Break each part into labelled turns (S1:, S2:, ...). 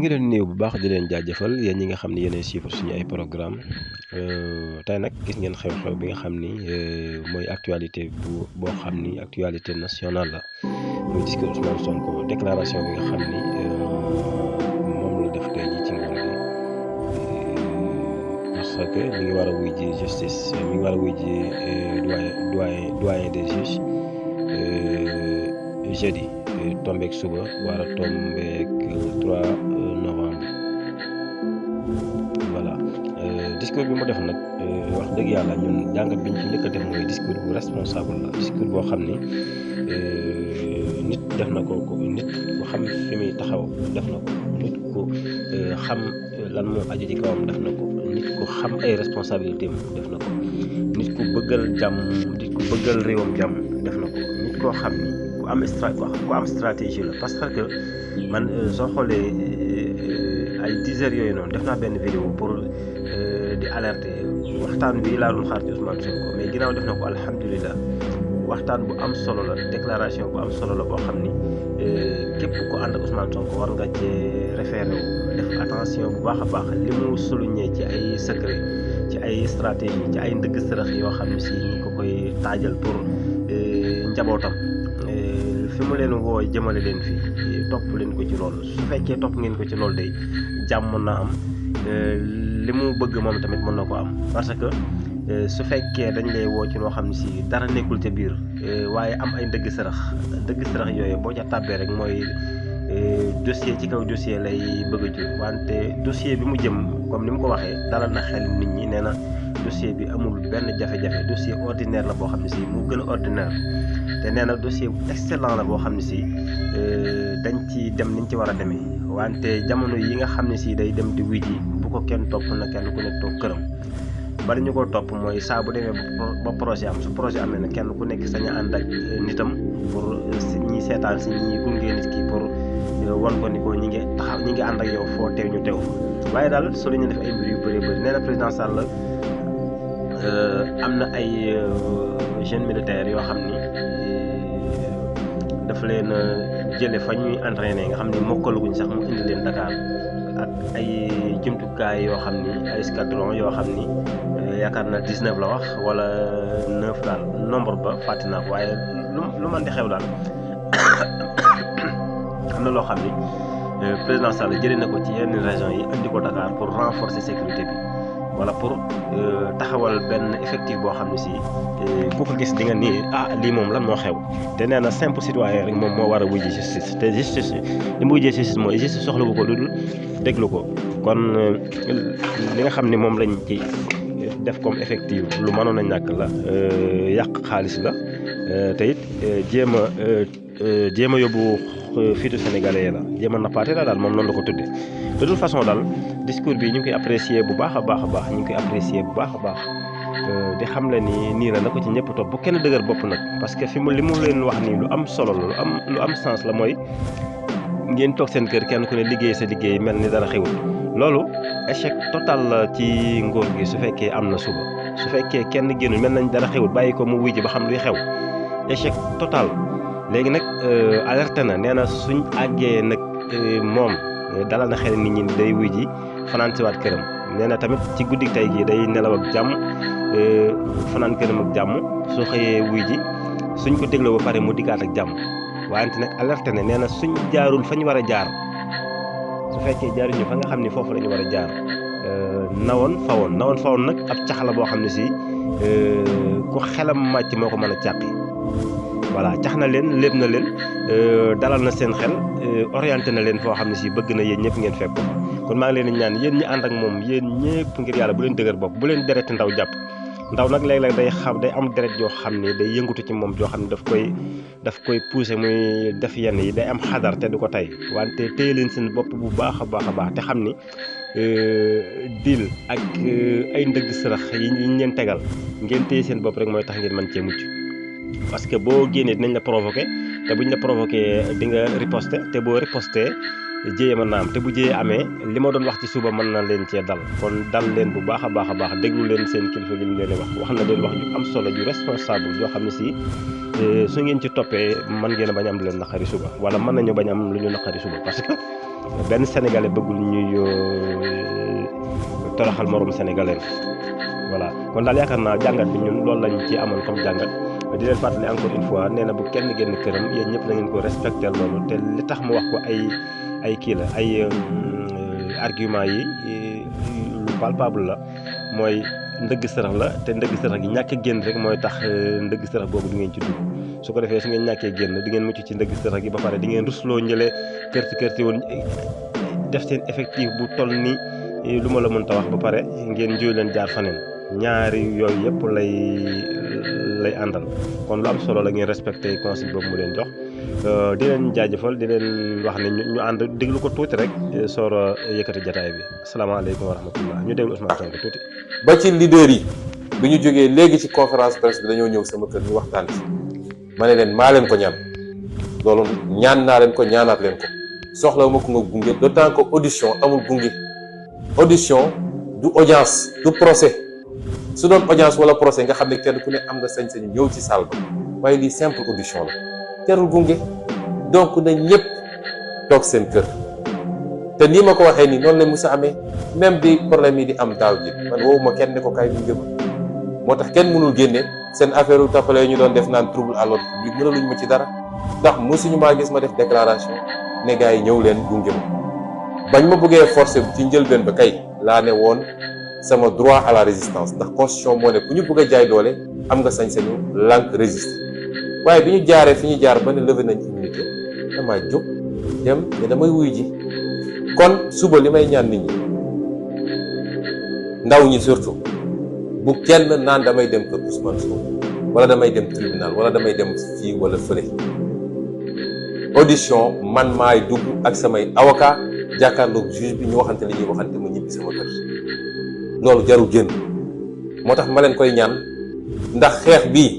S1: ngi leen nuyu bu baax di leen jaajëfal yéen ñi nga xam ne yéenay suivre suñu ay programme tey nag gis ngeen xew-xew bi nga xam ni mooy actualité boo xam ni actualité nationale la muy discours Ousmane Sonko déclaration bi nga xam ni moom la def tey jii ci ngoon gi parce que mi ngi war a wuy ji justice mi ngi war a wuy ji doyen des juges jeudi tombeek suba war a tombeek 3 novembre voilà discours bi mu def nag wax dëgg yàlla ñun jàngat bi ñu ci njëkk a def mooy discours bu responsable la discours boo xam ni nit def na ko nit ku xam fi muy taxaw def na ko nit ku xam lan moo aju ci kawam def na ko nit ku xam ay responsabilité am def na ko nit ku bëggal jàmm nit ku bëggal réewam jàmm def na ko nit koo xam ni ku am stratégie la parce que man soo xoolee ay 10 heures yooyu noonu def naa benn vidéo pour di alerter waxtaan bi laa doon xaar ci Ousmane Sonko mais ginnaaw def na ko alhamdulilah waxtaan bu am solo la déclaration bu am solo la boo xam ni képp ku ànd ak Ousmane Sonko war nga cee référé wu def attention bu baax a baax li mu souligné ci ay secret ci ay stratégie ci ay ndëgg sërëx yoo xam ne si ñi ko koy taajal pour njabootam fi mu leen woo jëmale leen fii topp leen ko ci loolu su fekkee topp ngeen ko ci loolu day jàmm mën na am li mu bëgg moom tamit mën na ko am parce que su fekkee dañ lay woo ci loo xam ne si dara nekkul ca biir waaye am ay ndëgg sërëx yooyu boo ca tàbbee rek mooy dossier ci kaw dossier lay bëgg a jur wante dossier bi mu jëm comme ni mu ko waxee dalal na xel nit ñi nee na dossier bi amul benn jafe-jafe dossier ordinaire la boo xam ne si mu gën a ordinaire te nee na dossier bu excellent la boo xam ne si dañ ci dem niñ ci war a demee wante jamono yi nga xam ne si day dem di wuy ji bu ko kenn topp na kenn ku nekk toog këram bari ñu ko topp mooy saa bu demee ba projet am su projet amee na kenn ku nekk sañ a ànd ak nitam pour ñi seetaan si ñi gunge nit ki pour wan ko ni ko ñi ngi ànd ak yow foo teew ñu teew waaye daal soo ñu def ay mbir yu bëree bëri nee na président Sall am na ay jeunes militaires yoo xam ni dafa leen jële fa ñuy entraîné nga xam ni mokkaluguñ sax mu indi leen Dakar ak ay jumtukaay yoo xam ni ay escadron yoo xam ni yaakaar na 19 la wax wala 9 daal nombre ba fàtte naa ko waaye lu man di xew daal am na loo xam ni président Sall jëlee na ko ci yenn régions yi indi ko Dakar pour renforcer sécurité bi wala pour taxawal benn effectif boo xam ne si ku ko gis di nga nii lii moom lan moo xew te nee na simple citoyen rek moom moo war a wujji justice te justice li mu wujjee justice mooy justice soxlawu ko lu dul déglu ko kon li nga xam ne moom lañ ci def comme effectif lu mënoon a ñàkk la yàq xaalis la te it jéem a yóbbu fiitu sénégalais la jéem a nappaate la daal moom noonu la ko tuddee de toute façon daal discours bi ñu ngi koy apprécier bu baax a baax ñu ngi koy apprécier bu baax a baax di xam la ni nii la na ko ci ñëpp topp bu kenn dëgër bopp nag parce que fi mu li mu leen wax nii lu am solo la lu am sens la mooy ngeen toog seen kër kenn ku ne liggéey sa liggéey mel ni dara xewul loolu échec total la ci nguur gi su fekkee am na suba su fekkee kenn génnul mel nañ dara xewul bàyyi ko mu wuy ji ba xam luy xew échec total léegi nag alerté na nee na suñ àggee nag moom dalal na xel nit ñi day wuy ji fanaan siwaat këram nee na tamit ci guddi tey gii day nelaw ak jàmm fanaan këram ak jàmm soo xëyee wuy ji suñ ko dégloo ba pare mu diggaat ak jàmm wante nag alerté na nee na suñ jaarul fa ñu war a jaar su fekkee jaaruñu fa nga xam ni foofu la ñu war a jaar nawoon fawoon nag ab cax la boo xam ne si ku xelam màcc moo ko mën a càqi voilà cax na leen lépp na leen dalal na seen xel orienté na leen foo xam ne si bëgg na yéen ñëpp ngeen fekk ko kon maa ngi leen di ñaan yéen ñi ànd ak moom yéen ñëpp ngir yàlla bu leen dëgër bopp bu leen deret ndaw jàpp ndaw nag léeg-léeg day am deret joo xam ne day yëngatu ci moom joo xam ne daf koy poussé muy def yenn yi day am xadar te du ko tey wante téye leen seen bopp bu baax a baax te xam ni dil ak ay ndëgg sërëx yi ñu leen tegal ngeen téye seen bopp rek mooy tax ngeen mën cee mucc parce que boo génnee dinañ la provoqué te buñ la provoqué di nga riposter te boo riposter jéye mën naa am te bu jéyee amee li ma doon wax ci suba mën na leen cee dal kon dal leen bu baax a baax déglu leen seen kilifa gi ñu leen wax na leen wax ju am solo ju responsable yoo xam ne si su ngeen ci toppee mën ngeen a bañ am lu leen naqari suba wala mën nañu bañ am lu ñu naqari suba parce que benn sénégalais bëggul ñuy toroxal morom sénégalais voilà kon daal yaakaar naa jàngat bi ñun loolu lañ ci amoon comme jàngat di leen fàttali encore une fois nee na bu kenn génn këram yéen ñëpp na ngeen ko respecter loolu te li tax mu wax ko ay kii la ay argument yi lu palpable la mooy ndëgg sërëx la te ndëgg sërëx gi ñàkk génn rek mooy tax ndëgg sërëx boobu du ngeen ci dugg su ko defee su ngeen ñàkkee génn di ngeen mucc ci ndëgg sërëx gi ba pare di ngeen rusloo ñële kërti woon def seen effectif bu toll ni lu ma la mën ta wax ba pare ngeen njuy leen jaar faneen ñaari yooyu yëpp lay àndal kon lu am solo la ngeen respecté consigne boobu mu leen jox di leen jaajëfal di leen wax ne ñu ànd déglu ko tuuti rek soor a yëkkati jataay bi asalaamaaleykum wa rahmatullah ñu déglu Ousmane Sonko tuuti.
S2: ba ci leader yi bi ñu jógee léegi ci conférence presse bi dañoo ñëw sama kër ñu waxtaan ci ma ne leen maa leen ko ñaan loolu ñaan naa leen ko ñaanaat leen ko soxla ma ko nga gunge d'autant que audition amul gunge audition du audience du procès su doon audience wala procès nga xam ne kenn ku ne am nga sañ-sañu ñëw ci salle ba waaye lii simple audition la jarul gunge donc na ñëpp toog seen kër te nii ma ko waxee nii noonu la musa amee même bi problème yi di am daaw ji man woowuma kenn ne ko kaay gunge ma moo tax kenn mënul génne seen affaire u tappale ñu doon def naan trouble à l'ordre public mënaluñ ma ci dara ndax mosuñu maa gis ma def déclaration ne gars yi ñëw leen gunge ma bañ ma bëggee forcé ci njëlbeen ba kay laa ne woon sama droit à la résistance ndax constitution moo ne ku ñu bëgg a jaay doole am nga sañ-sañu lànk résister waaye bi ñu jaaree fi ñu jaar ba ne levé nañ immunité damaa jóg dem ne damay wuy ji kon suba li may ñaan nit ñi ndaw ñi surtout bu kenn naan damay dem kër Ousmane Sonko wala damay dem tribunal wala damay dem fii wala fële audition man maay dugg ak samay avocat jàkkaarloog juge bi ñu waxante li ñuy waxante ma ñibbi sama kër loolu jarul génn moo tax ma leen koy ñaan ndax xeex bii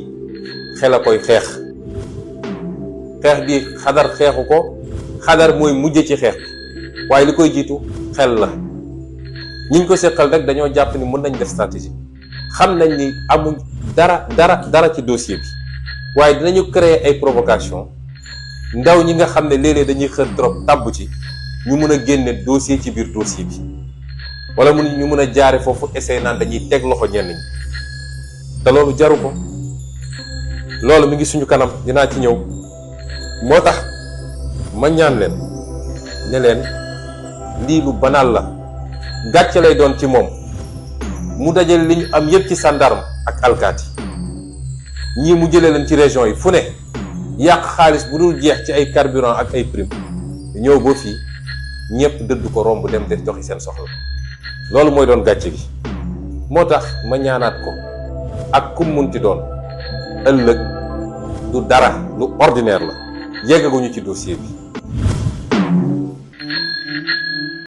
S2: xel a koy xeex bii xadar xeexu ko xadar mooy mujj ci xeex bi waaye li koy jiitu xel la ñiñ ko seqal rek dañoo jàpp ni mën nañ def stratégie xam nañ ni amuñ dara ci dossier bi waaye dinañu créer ay provocation ndaw ñi nga xam ne léeg-léeg dañuy xër trop tàbb ci ñu mën a génne dossier ci biir dossier bi wala ñu mën a jaare foofu essayer naan dañuy teg loxo ñenn ñi te loolu jaru ko loolu mi ngi suñu kanam dinaa ci ñëw moo tax ma ñaan leen ne leen lii lu banal la gàcce lay doon ci moom mu dajale li ñu am yëpp ci gendarme ak alkaati ñii mu jëlee leen ci région yi fu ne yàq xaalis bu dul jeex ci ay carburant ak ay prime ñëw ba fii ñëpp dëdd ko romb dem def joxi seen soxla loolu mooy doon gàcce gi moo tax ma ñaanaat ko ak kum munti doon ëllëg du dara lu ordinaire la yeggaguñu ci dossier bi